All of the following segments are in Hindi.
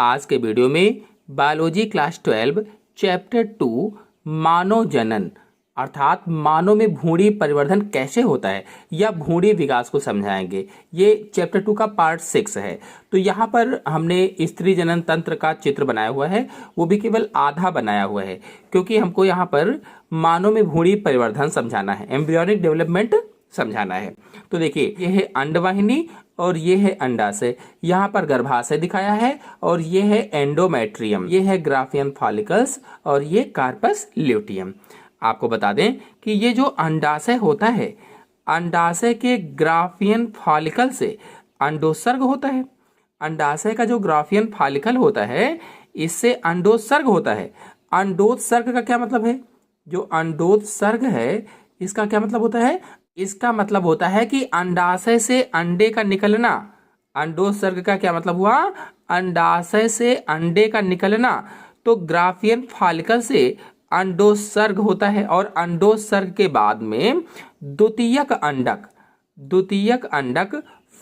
आज के वीडियो में बायोलॉजी क्लास 12 चैप्टर 2 मानव जनन अर्थात मानव में भ्रूणी परिवर्धन कैसे होता है या भ्रूणी विकास को समझाएंगे। ये चैप्टर 2 का पार्ट 6 है। तो यहाँ पर हमने स्त्री जनन तंत्र का चित्र बनाया हुआ है, वो भी केवल आधा बनाया हुआ है क्योंकि हमको यहाँ पर मानव में भ्रूणी परिवर्धन समझाना है, एम्ब्रियोनिक डेवलपमेंट समझाना है। तो देखिए, ये है अंडवाहिनी और ये है अंडाशय। यहाँ पर गर्भाशय दिखाया है और ये है एंडोमेट्रियम, ये है ग्राफियन फॉलिकल्स और ये कार्पस ल्यूटियम। आपको बता दें कि ये जो अंडाशय होता है, अंडाशय के ग्राफियन फॉलिकल से अंडोत्सर्ग होता है। अंडाशय का जो ग्राफियन फॉलिकल होता है, इससे अंडोत्सर्ग होता है। अंडोत्सर्ग का क्या मतलब है? जो अंडोत्सर्ग है, इसका क्या मतलब होता है? इसका मतलब होता है कि अंडाशय से अंडे का निकलना। अंडोत्सर्ग का क्या मतलब हुआ? अंडाशय से अंडे का निकलना। तो ग्राफियन फॉलिकल से अंडोत्सर्ग होता है और अंडोत्सर्ग के बाद में द्वितीयक अंडक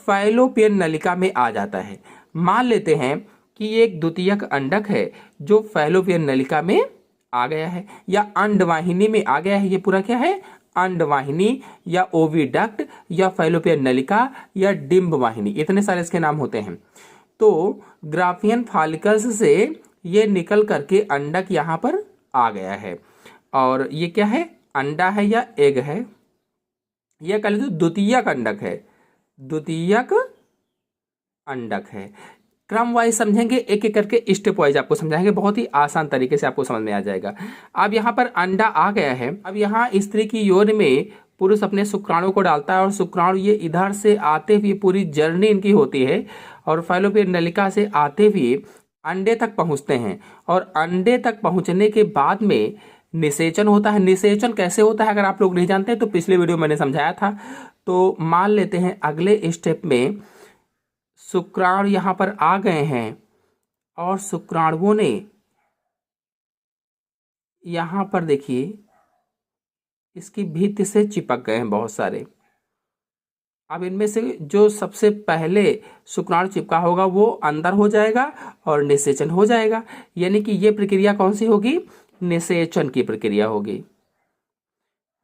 फैलोपियन नलिका में आ जाता है। मान लेते हैं कि ये एक द्वितीयक अंडक है जो फैलोपियन नलिका में आ गया है या अंडवाहिनी में आ गया है। ये पूरा क्या है? अंडवाहिनी या ओविडक्ट या फैलोपियन नलिका या डिंब वाहिनी, इतने सारे इसके नाम होते हैं। तो ग्राफियन फॉलिकल्स से ये निकल करके अंडक यहाँ पर आ गया है और ये क्या है? अंडा है या एग है? यह कह लीजिए द्वितीयक अंडक है, द्वितीयक अंडक है। क्रम वाइज समझेंगे, एक एक करके स्टेप वाइज आपको समझाएंगे, बहुत ही आसान तरीके से आपको समझ में आ जाएगा। अब यहाँ पर अंडा आ गया है। अब यहाँ स्त्री की योनि में पुरुष अपने शुक्राणु को डालता है और शुक्राणु ये इधर से आते हुए पूरी जर्नी इनकी होती है और फैलोपियन नलिका से आते हुए अंडे तक पहुँचते हैं और अंडे तक पहुँचने के बाद में निषेचन होता है। निषेचन कैसे होता है अगर आप लोग नहीं जानते तो पिछले वीडियो मैंने समझाया था। तो मान लेते हैं अगले स्टेप में शुक्राणु यहाँ पर आ गए हैं और शुक्राणुओं ने यहाँ पर देखिए इसकी भित्ति से चिपक गए हैं बहुत सारे। अब इनमें से जो सबसे पहले शुक्राणु चिपका होगा वो अंदर हो जाएगा और निषेचन हो जाएगा। यानी कि ये प्रक्रिया कौन सी होगी? निषेचन की प्रक्रिया होगी।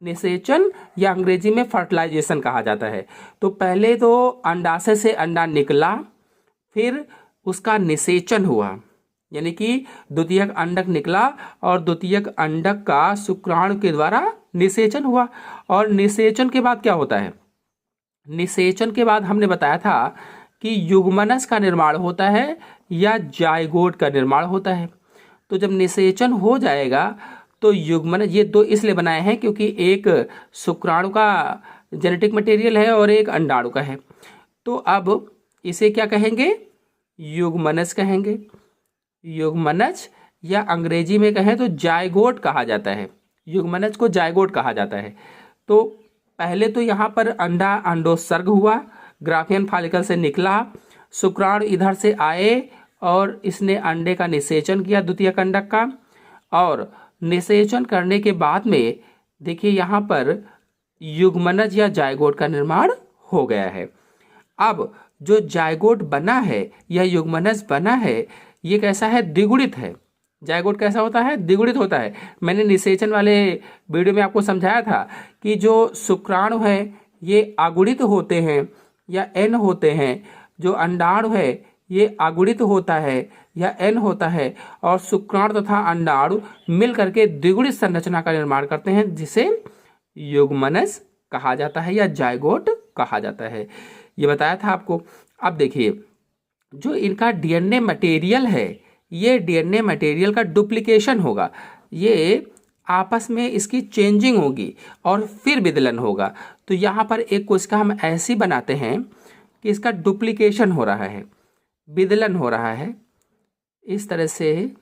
निषेचन या अंग्रेजी में फर्टिलाइजेशन कहा जाता है। तो पहले तो अंडाशय से अंडा निकला, फिर उसका निषेचन हुआ, यानी कि द्वितीयक अंडक निकला और द्वितीयक अंडक का शुक्राणु के द्वारा निषेचन हुआ। और निषेचन के बाद क्या होता है? निषेचन के बाद हमने बताया था कि युग्मनज का निर्माण होता है या जायगोट का निर्माण होता है। तो जब निषेचन हो जाएगा तो युग्मनज, ये दो इसलिए बनाए हैं क्योंकि एक शुक्राणु का जेनेटिक मटेरियल है और एक अंडाणु का है। तो अब इसे क्या कहेंगे? युग्मनज कहेंगे। युग्मनज या अंग्रेजी में कहें तो जायगोट कहा जाता है। युग्मनज को जायगोट कहा जाता है। तो पहले तो यहाँ पर अंडा अंडोत्सर्ग हुआ, ग्राफियन फॉलिकल से निकला, शुक्राणु इधर से आए और इसने अंडे का निषेचन किया द्वितीयक अंडक का, और निषेचन करने के बाद में देखिए यहाँ पर युग्मनज या जायगोट का निर्माण हो गया है। अब जो जायगोट बना है या युग्मनज बना है, ये कैसा है? द्विगुणित है। जायगोट कैसा होता है? द्विगुणित होता है। मैंने निषेचन वाले वीडियो में आपको समझाया था कि जो शुक्राणु है ये अगुणित होते हैं या एन होते हैं, जो अंडाणु है ये अगुणित होता है या एन होता है, और शुक्राणु तथा अंडाणु मिल करके द्विगुणित संरचना का निर्माण करते हैं जिसे युग्मनज कहा जाता है या जायगोट कहा जाता है। ये बताया था आपको। अब देखिए, जो इनका डीएनए मटेरियल है, ये डीएनए मटेरियल का डुप्लीकेशन होगा, ये आपस में इसकी चेंजिंग होगी और फिर विदलन होगा। तो यहाँ पर एक कोशिका हम ऐसी बनाते हैं कि इसका डुप्लीकेशन हो रहा है, विदलन हो रहा है। इस तरह से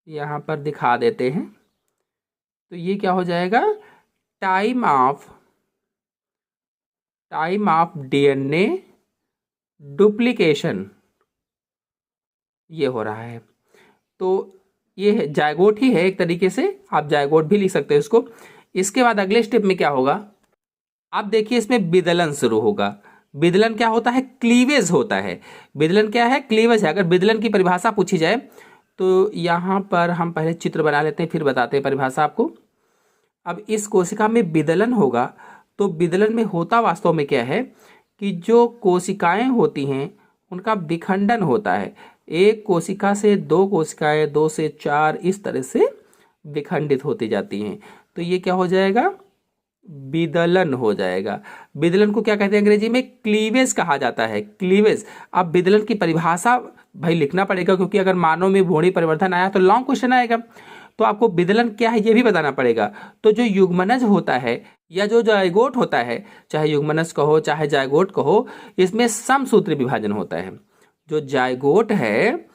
यहाँ पर दिखा देते हैं। तो ये क्या हो जाएगा? टाइम ऑफ डीएनए डुप्लीकेशन ये हो रहा है। तो ये जायगोट ही है एक तरीके से, आप जायगोट भी लिख सकते हैं इसको। इसके बाद अगले स्टेप में क्या होगा? आप देखिए, इसमें विदलन शुरू होगा। विदलन क्या होता है? क्लीवेज होता है। विदलन क्या है? क्लीवेज है। अगर विदलन की परिभाषा पूछी जाए तो यहाँ पर हम पहले चित्र बना लेते हैं, फिर बताते हैं परिभाषा आपको। अब इस कोशिका में विदलन होगा तो विदलन में होता वास्तव में क्या है कि जो कोशिकाएं होती हैं उनका विखंडन होता है। एक कोशिका से दो कोशिकाएं, दो से चार, इस तरह से विखंडित होती जाती हैं। तो ये क्या हो जाएगा? विदलन हो जाएगा। विदलन को क्या कहते हैं अंग्रेजी में? क्लीवेज कहा जाता है, क्लीवेज। अब विदलन की परिभाषा भाई लिखना पड़ेगा, क्योंकि अगर मानव में भ्रूणी परिवर्तन आया तो लॉन्ग क्वेश्चन आएगा, तो आपको विदलन क्या है ये भी बताना पड़ेगा। तो जो युग्मनज होता है या जो जायगोट होता है, चाहे युग्मनज कहो चाहे जायगोट कहो, इसमें समसूत्री विभाजन होता है। जो जायगोट है,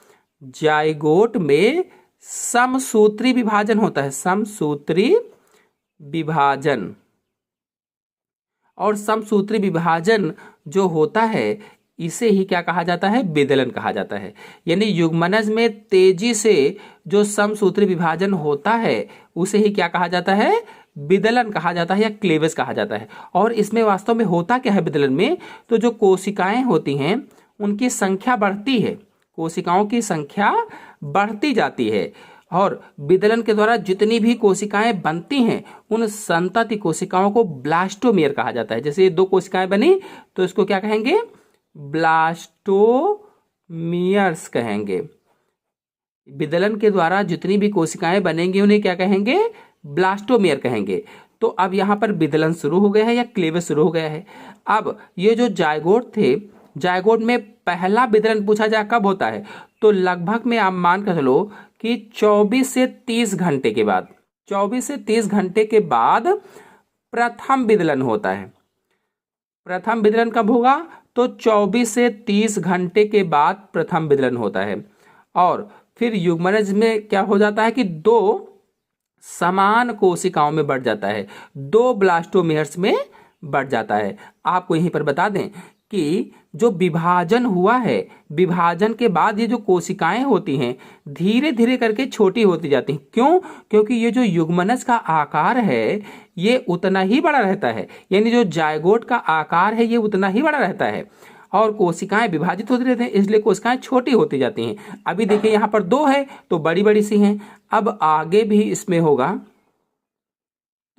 जायगोट में समसूत्री विभाजन होता है, समसूत्री विभाजन। और समसूत्री विभाजन जो होता है इसे ही क्या कहा जाता है? विदलन कहा जाता है। यानी युग्मनज में तेजी से जो समसूत्री विभाजन होता है उसे ही क्या कहा जाता है? विदलन कहा जाता है या क्लीवेज कहा जाता है। और इसमें वास्तव में होता क्या है विदलन में? तो जो कोशिकाएं होती हैं उनकी संख्या बढ़ती है, कोशिकाओं की संख्या बढ़ती जाती है, और विदलन के द्वारा जितनी भी कोशिकाएं बनती हैं उन संतति कोशिकाओं को ब्लास्टोमेयर कहा जाता है। जैसे ये दो कोशिकाएं बनी तो इसको क्या कहेंगे? ब्लास्टोमियर्स कहेंगे। विदलन के द्वारा जितनी भी कोशिकाएं बनेंगी उन्हें क्या कहेंगे? ब्लास्टोमेयर कहेंगे। तो अब यहां पर विदलन शुरू हो गया है या क्लीवेज शुरू हो गया है। अब ये जो जायगोट थे, जायगोट में पहला विदलन पूछा जाए कब होता है, तो लगभग में आप मान कर चलो कि 24 से 30 घंटे के बाद, 24 से 30 घंटे के बाद प्रथम विदलन होता है। प्रथम विदलन कब होगा? तो 24 से 30 घंटे के बाद प्रथम विदलन होता है। और फिर युग्मनज में क्या हो जाता है कि दो समान कोशिकाओं में बढ़ जाता है, दो ब्लास्टोमेयर्स में बढ़ जाता है। आपको यहीं पर बता दें कि जो विभाजन हुआ है, विभाजन के बाद ये जो कोशिकाएं होती हैं धीरे धीरे करके छोटी होती जाती हैं। क्यों? क्योंकि ये जो युग्मनज का आकार है ये उतना ही बड़ा रहता है, यानी जो जायगोट का आकार है ये उतना ही बड़ा रहता है, और कोशिकाएं विभाजित होती रहती हैं, इसलिए कोशिकाएं छोटी होती जाती हैं। अभी देखिए यहाँ पर दो है तो बड़ी बड़ी सी हैं, अब आगे भी इसमें होगा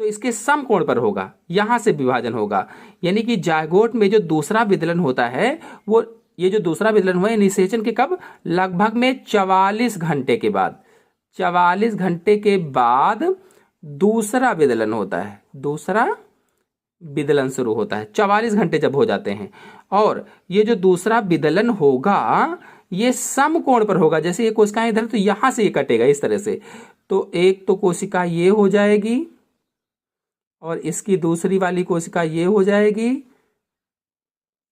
तो इसके समकोण पर होगा, यहां से विभाजन होगा। यानी कि जायगोट में जो दूसरा विदलन होता है वो, ये जो दूसरा विदलन हुआ है निषेचन के कब? लगभग में 44 घंटे के बाद, 44 घंटे के बाद दूसरा विदलन होता है, दूसरा विदलन शुरू होता है 44 घंटे जब हो जाते हैं। और ये जो दूसरा विदलन होगा ये समकोण पर होगा। जैसे ये कोशिकाएं इधर तो यहां से ये कटेगा इस तरह से, तो एक तो कोशिका ये हो जाएगी और इसकी दूसरी वाली कोशिका ये हो जाएगी,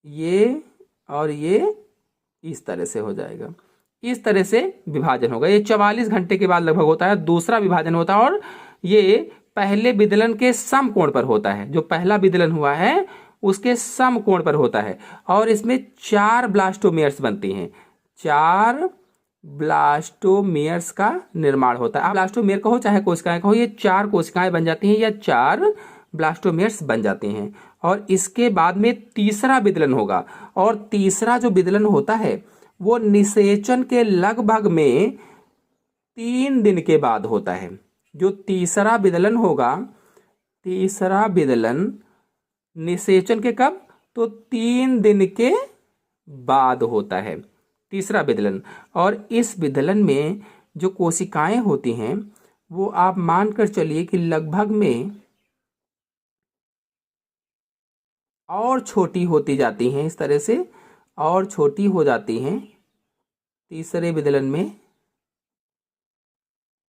ये और ये इस तरह से हो जाएगा। इस तरह से विभाजन होगा। ये 44 घंटे के बाद लगभग होता है, दूसरा विभाजन होता है, और ये पहले विदलन के समकोण पर होता है। जो पहला विदलन हुआ है उसके समकोण पर होता है, और इसमें 4 ब्लास्टोमेयर्स बनती हैं, 4 ब्लास्टोमेयर्स का निर्माण होता है। आप ब्लास्टोमेयर कहो चाहे कोशिकाएं कहो, ये 4 कोशिकाएं बन जाती हैं या 4 ब्लास्टोमेयर्स बन जाती हैं। और इसके बाद में तीसरा विदलन होगा, और तीसरा जो विदलन होता है वो निषेचन के लगभग में 3 दिन के बाद होता है। जो तीसरा विदलन होगा, तीसरा विदलन निषेचन के कब? तो 3 दिन के बाद होता है तीसरा विदलन। और इस विदलन में जो कोशिकाएं होती हैं वो आप मानकर चलिए कि लगभग में और छोटी होती जाती हैं, इस तरह से और छोटी हो जाती हैं। तीसरे विदलन में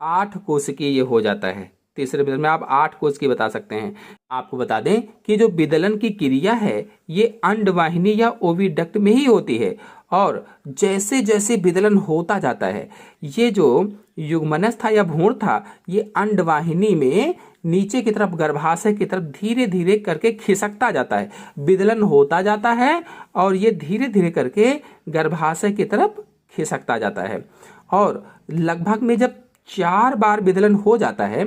8 कोशिकीय ये हो जाता है। तीसरे विदलन में आप 8 कोशिकीय बता सकते हैं। आपको बता दें कि जो विदलन की क्रिया है ये अंडवाहिनी या ओविडक्ट में ही होती है, और जैसे जैसे विदलन होता जाता है ये जो युग्मनज था या भ्रूण था ये अंडवाहिनी में नीचे की तरफ, गर्भाशय की तरफ धीरे धीरे करके खिसकता जाता है। विदलन होता जाता है और ये धीरे धीरे करके गर्भाशय की तरफ खिसकता जाता है। और लगभग में जब 4 बार विदलन हो जाता है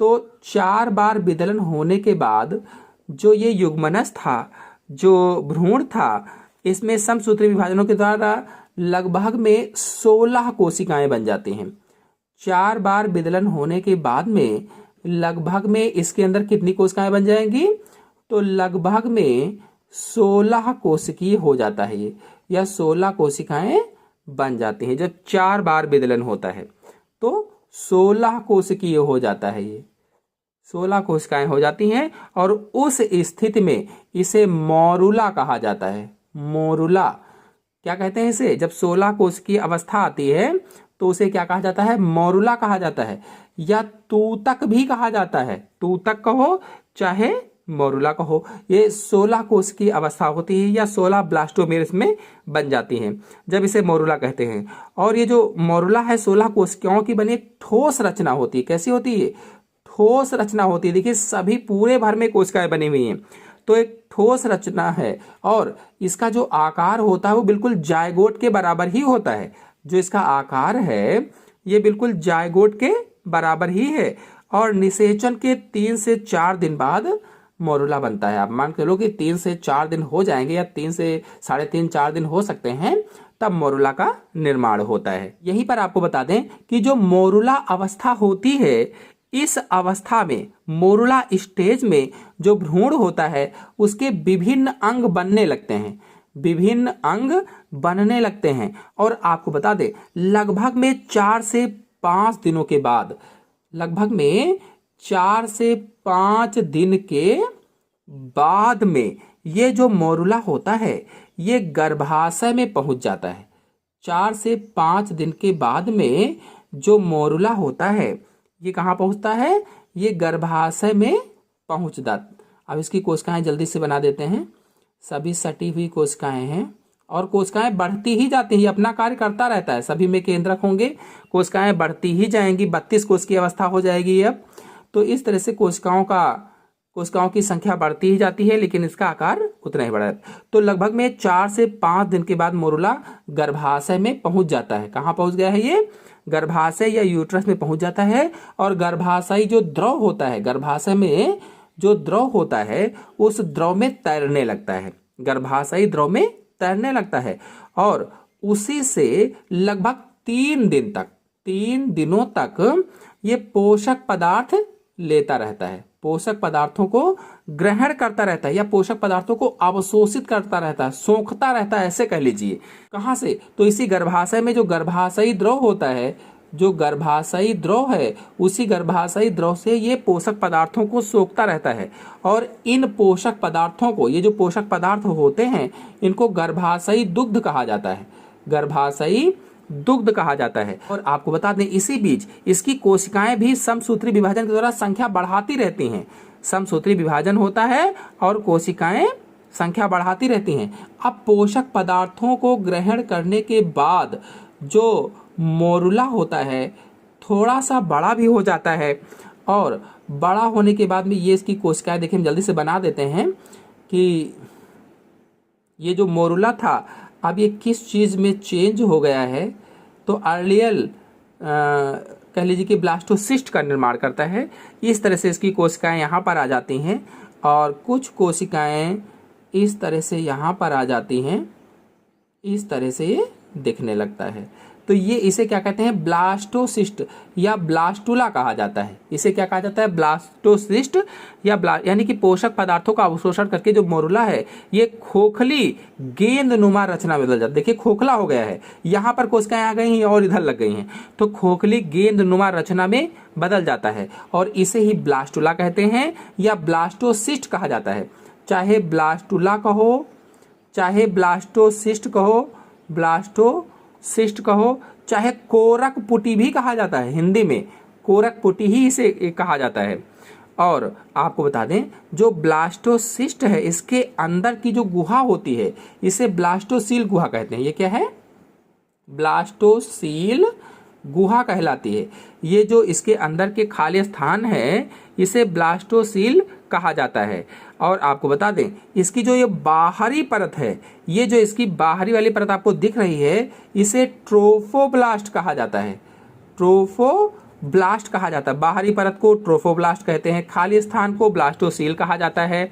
तो 4 बार विदलन होने के बाद जो ये युग्मनज था जो भ्रूण था इसमें समसूत्री विभाजनों के द्वारा लगभग में 16 कोशिकाएं बन जाती हैं। 4 बार विदलन होने के बाद में लगभग में इसके अंदर कितनी कोशिकाएं बन जाएंगी? तो लगभग में 16 कोशिकीय हो जाता है ये, या 16 कोशिकाएं बन जाती हैं। जब 4 बार विदलन होता है तो 16 कोशिकीय हो जाता है ये, 16 कोशिकाएं हो जाती हैं। और उस स्थिति में इसे मोरुला कहा जाता है। मोरुला क्या कहते हैं इसे? जब 16 कोशिकीय अवस्था आती है तो उसे क्या कहा जाता है? मोरुला कहा जाता है, या तूतक भी कहा जाता है। तूतक कहो चाहे मोरुला कहो। ये 16 कोश की अवस्था होती है, या 16 ब्लास्टोमेर में बन जाती हैं, जब इसे मोरुला कहते हैं। और ये जो मोरुला है 16 कोशिकाओं की बनी एक ठोस रचना होती है। कैसी होती है? ठोस रचना होती है। देखिए सभी पूरे भर में कोशिकाएं बनी हुई हैं, तो एक ठोस रचना है। और इसका जो आकार होता है वो बिल्कुल जायगोट के बराबर ही होता है। जो इसका आकार है ये बिल्कुल जायगोट के बराबर ही है। और निषेचन के 3 से 4 दिन बाद मोरुला बनता है। आप मान के लो कि 3 से 4 दिन हो जाएंगे, या 3 से 3.5 4 दिन हो सकते हैं, तब मोरुला का निर्माण होता है। यहीं पर आपको बता दें कि जो मोरुला अवस्था होती है, इस अवस्था में मोरुला स्टेज में जो भ्रूण होता है उसके विभिन्न अंग बनने लगते हैं। विभिन्न अंग बनने लगते हैं। और आपको बता दें लगभग में 4 से 5 दिनों के बाद, लगभग में 4 से 5 दिन के बाद में ये जो मोरुला होता है ये गर्भाशय में पहुंच जाता है। 4 से 5 दिन के बाद में जो मोरुला होता है ये कहाँ पहुंचता है? ये गर्भाशय में पहुंच जाता। अब इसकी कोशिकाएं जल्दी से बना देते हैं। सभी सटी हुई कोशिकाएं हैं, और कोशिकाएं बढ़ती ही जाती हैं, अपना कार्य करता रहता है। सभी में केंद्रक होंगे, कोशिकाएं बढ़ती ही जाएंगी। 32 कोश की अवस्था हो जाएगी अब। तो इस तरह से कोशिकाओं की संख्या बढ़ती ही जाती है, लेकिन इसका आकार उतना ही बड़ा है। तो लगभग में 4 से 5 दिन के बाद मोरुला गर्भाशय में पहुंच जाता है। कहाँ पहुंच गया है ये? गर्भाशय या यूट्रस में पहुंच जाता है। और गर्भाशयी जो द्रव होता है, गर्भाशय में जो द्रव होता है उस द्रव में तैरने लगता है। गर्भाशयी द्रव में तैरने लगता है, और उसी से लगभग 3 दिनों तक ये पोषक पदार्थ लेता रहता है। पोषक पदार्थों को ग्रहण करता रहता है, या पोषक पदार्थों को अवशोषित करता रहता है, सोखता रहता है, ऐसे कह लीजिए। कहाँ से? तो इसी गर्भाशय में जो गर्भाशयी द्रव होता है, जो गर्भाशयी द्रव है, उसी गर्भाशयी द्रव से ये पोषक पदार्थों को सोखता रहता है। और इन पोषक पदार्थों को, ये जो पोषक पदार्थ होते हैं, इनको गर्भाशयी दुग्ध कहा जाता है। गर्भाशयी दुग्ध कहा जाता है। और आपको बता दें इसी बीच इसकी कोशिकाएं भी समसूत्री विभाजन के द्वारा संख्या बढ़ाती रहती हैं। समसूत्री विभाजन होता है और कोशिकाएं संख्या बढ़ाती रहती हैं। अब पोषक पदार्थों को ग्रहण करने के बाद जो मोरुला होता है थोड़ा सा बड़ा भी हो जाता है, और बड़ा होने के बाद में ये इसकी कोशिकाएं, देखिए हम जल्दी से बना देते हैं कि ये जो मोरुला था अब ये किस चीज़ में चेंज हो गया है। तो अर्लियल कह लीजिए कि ब्लास्टोसिस्ट का निर्माण करता है। इस तरह से इसकी कोशिकाएं यहाँ पर आ जाती हैं, और कुछ कोशिकाएं इस तरह से यहाँ पर आ जाती हैं। इस तरह से ये दिखने लगता है। तो ये इसे क्या कहते हैं? ब्लास्टोसिस्ट या ब्लास्टुला कहा जाता है। इसे क्या कहा जाता है? ब्लास्टोसिस्ट या यानी कि पोषक पदार्थों का अवशोषण करके जो मोरुला है ये खोखली गेंदनुमा रचना में बदल जाता है। देखिए खोखला हो गया है, यहाँ पर कोशिकाएं आ गई हैं और इधर लग गई हैं, तो खोखली गेंदनुमा रचना में बदल जाता है, और इसे ही ब्लास्टुला कहते हैं या ब्लास्टोसिस्ट कहा जाता है। चाहे ब्लास्टुला कहो, चाहे ब्लास्टोसिस्ट कहो, ब्लास्टोसिस्ट कहो, चाहे कोरक पुटी भी कहा जाता है। हिंदी में कोरक पुटी ही इसे कहा जाता है। और आपको बता दें जो ब्लास्टोसिस्ट है इसके अंदर की जो गुहा होती है इसे ब्लास्टोसील गुहा कहते हैं। ये क्या है? ब्लास्टोसील गुहा कहलाती है। ये जो इसके अंदर के खाली स्थान है इसे ब्लास्टोसील कहा जाता है। और आपको बता दें इसकी जो ये बाहरी परत है, ये जो इसकी बाहरी वाली परत आपको दिख रही है इसे ट्रोफोब्लास्ट कहा जाता है। ट्रोफोब्लास्ट कहा जाता है। बाहरी परत को ट्रोफोब्लास्ट कहते हैं, खाली स्थान को ब्लास्टोसील कहा जाता है।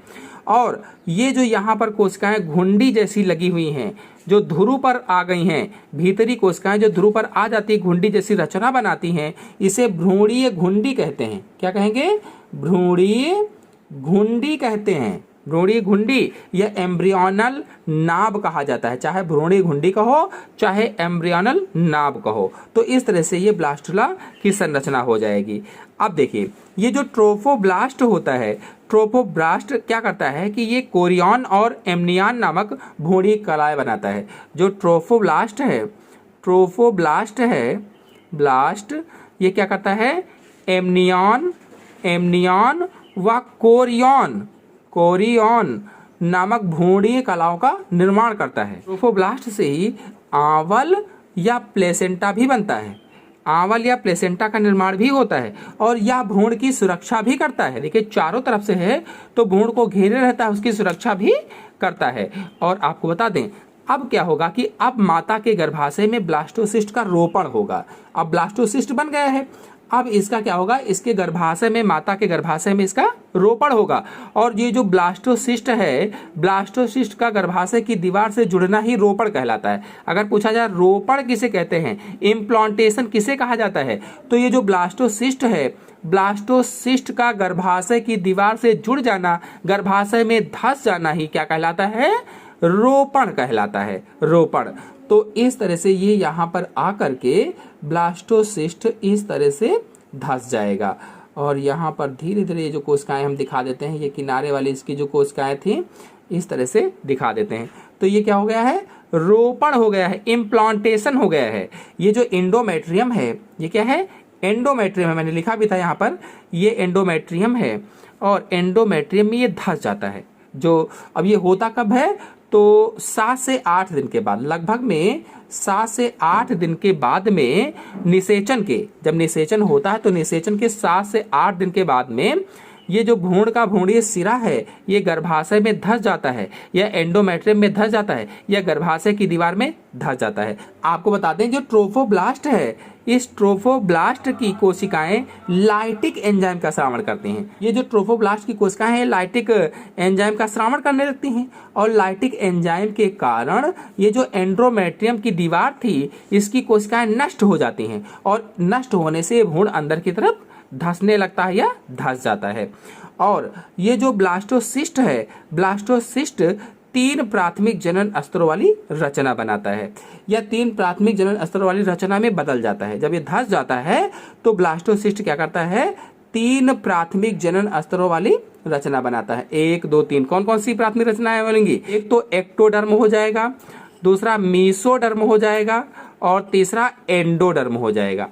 और ये जो यहाँ पर कोशिकाएं घुंडी जैसी लगी हुई हैं, जो ध्रुव पर आ गई हैं, भीतरी कोशिकाएं जो ध्रुव पर आ जाती है, घुंडी जैसी रचना बनाती हैं, इसे भ्रूणीय घुंडी कहते हैं। क्या कहेंगे? भ्रूणीय घुंडी कहते हैं। भ्रूणीय घुंडी या एम्ब्रियोनल नाभ कहा जाता है, चाहे भ्रूणीय घुंडी कहो चाहे एम्ब्रियोनल नाभ कहो। तो इस तरह से ये ब्लास्टुला की संरचना हो जाएगी। अब देखिए, ये जो ट्रोफोब्लास्ट होता है, ट्रोफोब्लास्ट क्या करता है कि ये कोरियन और एम्नियन नामक भ्रूणीय कलाएं बनाता है। जो ट्रोफोब्लास्ट है ब्लास्ट, ये क्या करता है? एम्नियन व कोरियन नामक भ्रूणीय कलाओं का निर्माण करता है। ट्रोफोब्लास्ट से ही आंवल या प्लेसेंटा भी बनता है। आंवल या प्लेसेंटा का निर्माण भी होता है और यह भ्रूण की सुरक्षा भी करता है। देखिए, चारों तरफ से है तो भ्रूण को घेरे रहता है, उसकी सुरक्षा भी करता है। और आपको बता दें, अब क्या होगा कि अब माता के गर्भाशय में ब्लास्टोसिस्ट का रोपण होगा। अब ब्लास्टोसिस्ट बन गया है, अब इसका क्या होगा? इसके गर्भाशय में, माता के गर्भाशय में इसका रोपण होगा। और ये जो ब्लास्टोसिस्ट है, ब्लास्टोसिस्ट का गर्भाशय की दीवार से जुड़ना ही रोपण कहलाता है। अगर पूछा जाए रोपण किसे कहते हैं, इम्प्लांटेशन किसे कहा जाता है, तो ये जो ब्लास्टोसिस्ट है, ब्लास्टोसिस्ट का गर्भाशय की दीवार से जुड़ जाना, गर्भाशय में धंस जाना ही क्या कहलाता है? रोपण कहलाता है। रोपण। तो इस तरह से ये यहाँ पर आकर के ब्लास्टोसिस्ट इस तरह से धंस जाएगा और यहाँ पर धीरे धीरे ये जो कोशिकाएं हम दिखा देते हैं, ये किनारे वाली इसकी जो कोशिकाएं थी इस तरह से दिखा देते हैं। तो ये क्या हो गया है? रोपण हो गया है, इम्प्लांटेशन हो गया है। ये जो एंडोमेट्रियम है, ये क्या है? एंडोमेट्रियम है। मैंने लिखा भी था यहाँ पर, ये एंडोमेट्रियम है और एंडोमेट्रियम में ये धंस जाता है। जो अब ये होता कब है? तो 7 से 8 दिन के बाद, लगभग में 7 से 8 दिन के बाद में निषेचन के, जब निषेचन होता है तो निषेचन के 7 से 8 दिन के बाद में ये जो भ्रूण का भ्रूणीय सिरा है ये गर्भाशय में धंस जाता है या एंडोमेट्रियम में धंस जाता है या गर्भाशय की दीवार में धंस जाता है। आपको बता दें, जो ट्रोफोब्लास्ट है, इस ट्रोफोब्लास्ट की कोशिकाएं लाइटिक एंजाइम का श्रावण करती हैं। ये जो ट्रोफोब्लास्ट की कोशिकाएं हैं लाइटिक एंजाइम का श्रावण करने लगती हैं और लाइटिक एंजाइम के कारण ये जो एंडोमेट्रियम की दीवार थी इसकी कोशिकाएं नष्ट हो जाती हैं और नष्ट होने से भ्रूण अंदर की तरफ धंसने लगता है या धंस जाता है। और ये जो ब्लास्टोसिस्ट है, ब्लास्टोसिस्ट 3 प्राथमिक जनन स्तरों वाली रचना बनाता है या 3 प्राथमिक जनन स्तरों वाली रचना में बदल जाता है। जब ये धंस जाता है तो ब्लास्टोसिस्ट क्या करता है? 3 प्राथमिक जनन स्तरों वाली रचना बनाता है। 1, 2, 3 कौन कौन सी प्राथमिक रचनाएं बनेंगी? एक तो एक्टोडर्म हो जाएगा, दूसरा मीसोडर्म हो जाएगा और तीसरा एंडोडर्म हो जाएगा।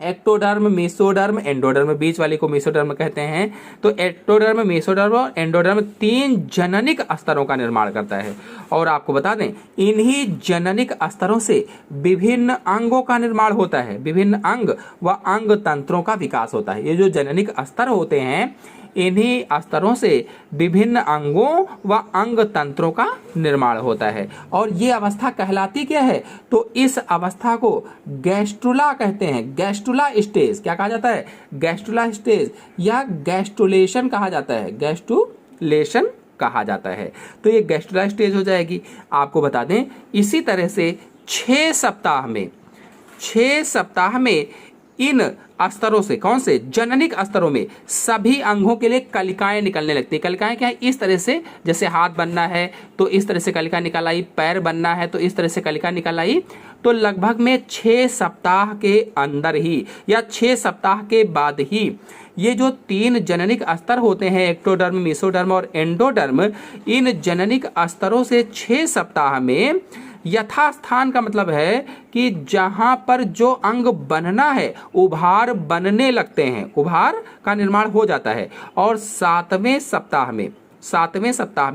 एक्टोडर्म, मेसोडर्म, एंडोडर्म, बीच वाली को मेसोडर्म कहते हैं। तो एक्टोडर्म, मेसोडर्म और एंडोडर्म 3 जननिक स्तरों का निर्माण करता है। और आपको बता दें, इन्हीं जननिक स्तरों से विभिन्न अंगों का निर्माण होता है, विभिन्न अंग व अंग तंत्रों का विकास होता है। ये जो जननिक स्तर होते हैं, इन्हीं स्तरों से विभिन्न अंगों व अंग तंत्रों का निर्माण होता है। और ये अवस्था कहलाती क्या है? तो इस अवस्था को गैस्ट्रुला कहते हैं। गैस्ट्रुला स्टेज क्या कहा जाता है? गैस्ट्रुला स्टेज या गैस्ट्रुलेशन कहा जाता है। गैस्ट्रुलेशन कहा जाता है। तो ये गैस्ट्रुला स्टेज हो जाएगी। आपको बता दें, इसी तरह से 6 सप्ताह में इन स्तरों से, कौन से? जननिक स्तरों में सभी अंगों के लिए कलिकाएं निकलने लगती है। कलिकाएं क्या है? इस तरह से, जैसे हाथ बनना है तो इस तरह से कलिका निकल आई, पैर बनना है तो इस तरह से कलिका निकल आई। तो लगभग में 6 सप्ताह के अंदर ही या 6 सप्ताह के बाद ही ये जो 3 जननिक स्तर होते हैं, एक्टोडर्म, मेसोडर्म और एंडोडर्म, इन जननिक स्तरों से 6 सप्ताह में यथास्थान का मतलब है कि जहां पर जो अंग बनना है उभार बनने लगते हैं, उभार का निर्माण हो जाता है। और 7वें सप्ताह में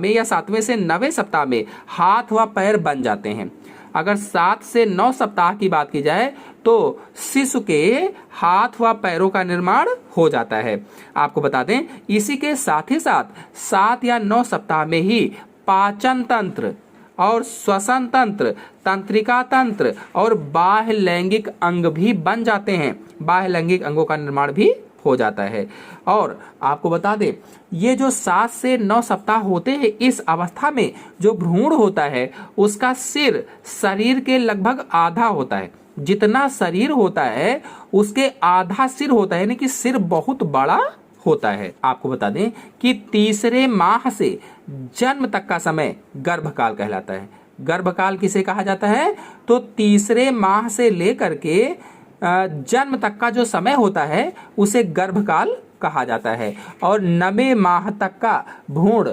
या 7वें से 9वें सप्ताह में हाथ व पैर बन जाते हैं। अगर 7 से 9 सप्ताह की बात की जाए तो शिशु के हाथ व पैरों का निर्माण हो जाता है। आपको बता दें, इसी के साथ ही साथ 7 या 9 सप्ताह में ही पाचन तंत्र और श्वसन तंत्र, तंत्रिका तंत्र और बाह्य लैंगिक अंग भी बन जाते हैं। बाह्य लैंगिक अंगों का निर्माण भी हो जाता है। और आपको बता दें, ये जो 7 से 9 सप्ताह होते हैं, इस अवस्था में जो भ्रूण होता है उसका सिर शरीर के लगभग आधा होता है। जितना शरीर होता है उसके आधा सिर होता है, यानी कि सिर बहुत बड़ा होता है। आपको बता दें कि तीसरे माह से जन्म तक का समय गर्भकाल कहलाता है। गर्भकाल किसे कहा जाता है? तो तीसरे माह से लेकर के जन्म तक का जो समय होता है उसे गर्भकाल कहा जाता है। और 9वें माह तक का भ्रूण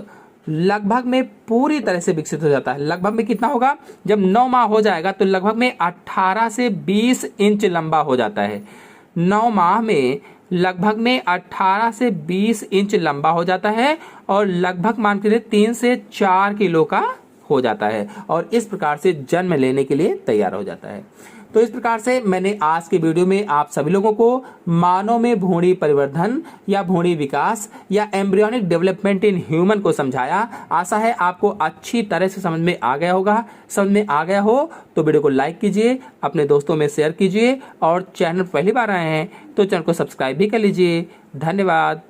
लगभग में पूरी तरह से विकसित हो जाता है। लगभग में कितना होगा? जब 9 माह हो जाएगा तो लगभग में 18 से 20 इंच लंबा हो जाता है। 9 माह में लगभग में 18 से 20 इंच लंबा हो जाता है और लगभग मान के 3 से 4 किलो का हो जाता है और इस प्रकार से जन्म लेने के लिए तैयार हो जाता है। तो इस प्रकार से मैंने आज के वीडियो में आप सभी लोगों को मानव में भ्रूणी परिवर्धन या भ्रूणी विकास या एम्ब्रियोनिक डेवलपमेंट इन ह्यूमन को समझाया। आशा है आपको अच्छी तरह से समझ में आ गया होगा। समझ में आ गया हो तो वीडियो को लाइक कीजिए, अपने दोस्तों में शेयर कीजिए और चैनल पहली बार आए हैं तो चैनल को सब्सक्राइब भी कर लीजिए। धन्यवाद।